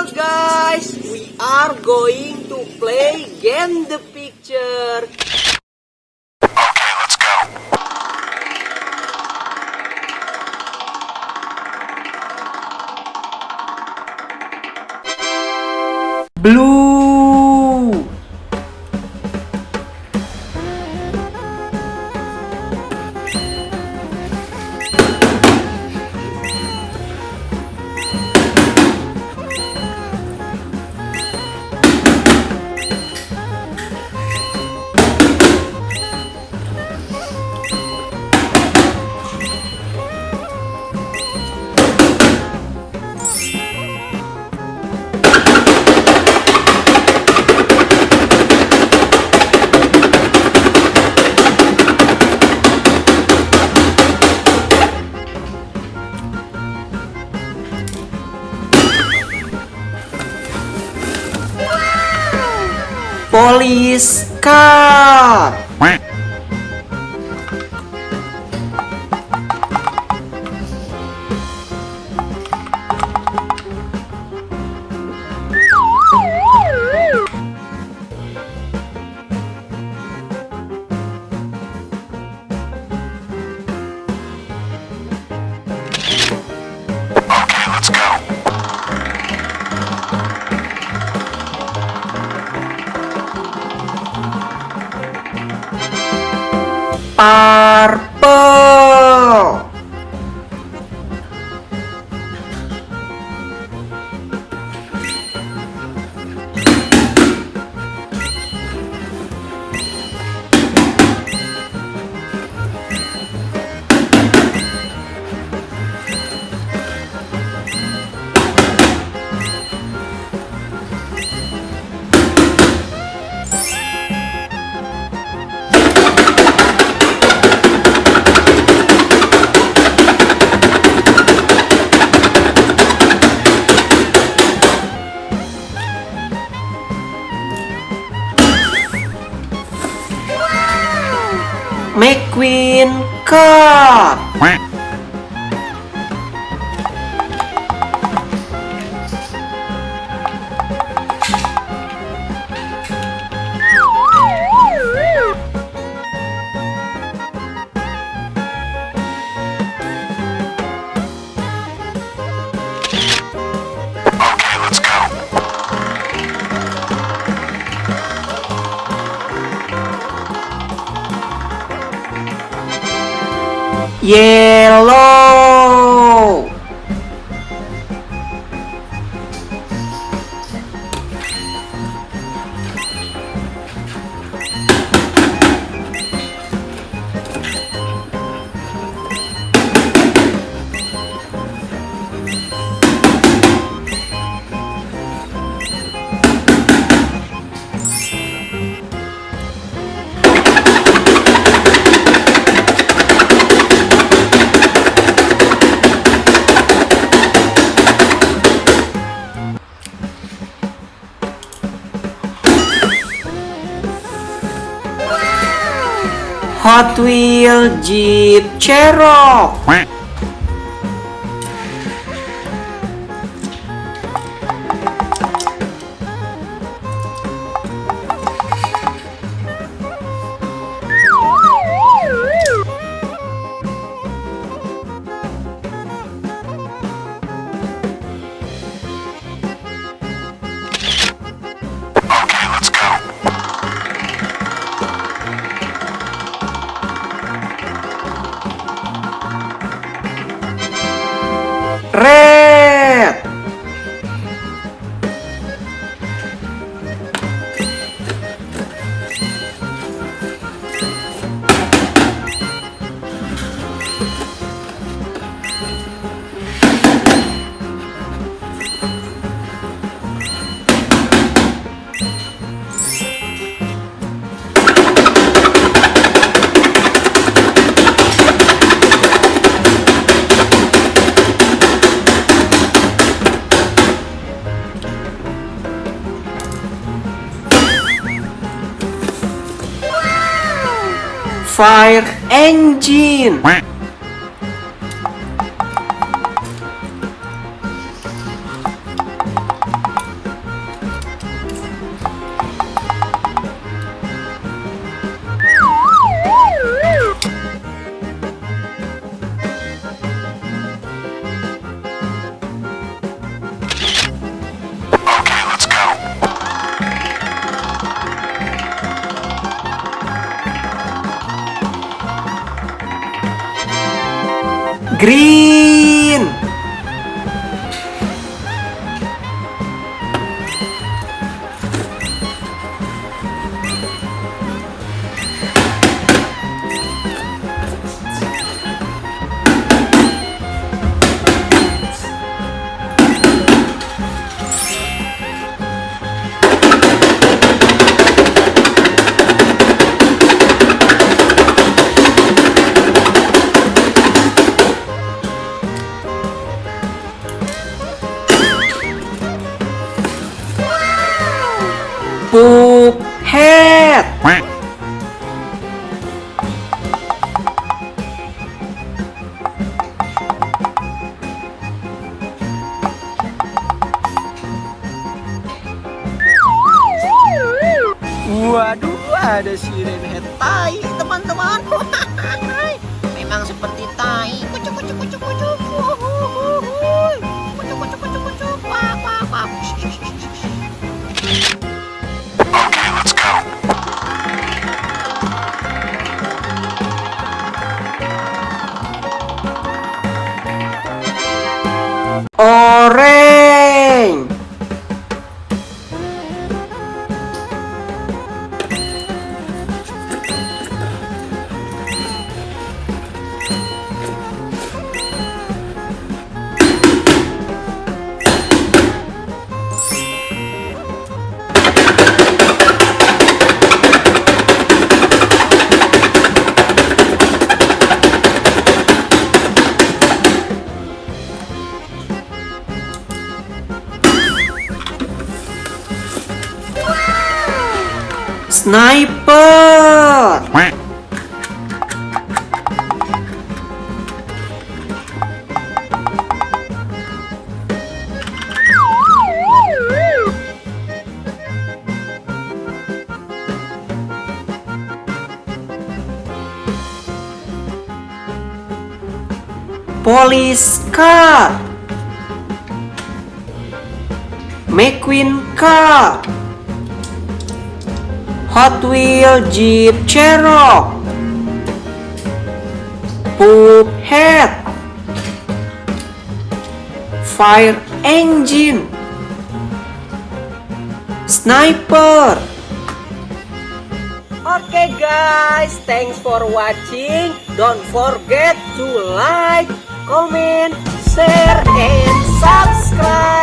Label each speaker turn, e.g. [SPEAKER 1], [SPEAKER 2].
[SPEAKER 1] Hello guys, we are going to play Game the Picture.
[SPEAKER 2] Okay, let's go.
[SPEAKER 1] Blue. Police car.
[SPEAKER 2] Okay, let's go.
[SPEAKER 1] Purple. McQueen car.
[SPEAKER 2] Okay, let's go.
[SPEAKER 1] Yellow. Hot Wheel Jeep Cherokee.
[SPEAKER 2] Okay, let's go.
[SPEAKER 1] Red. Fire engine. green. Poop head.
[SPEAKER 3] Waduh, ada siren head tai, teman-teman. Memang seperti tai. Kucuk kucuk kucuk kucuk. Wuhuhuhui. Kucuk kucuk kucuk kucuk. Wah, wah, wah.
[SPEAKER 2] Okay, let's go.
[SPEAKER 1] Orange. Sniper. Police car. McQueen car. Hot Wheel Jeep Cherokee. Poop head. Fire engine. Sniper. Okay guys, thanks for watching. Don't forget to like, comment, share, and subscribe.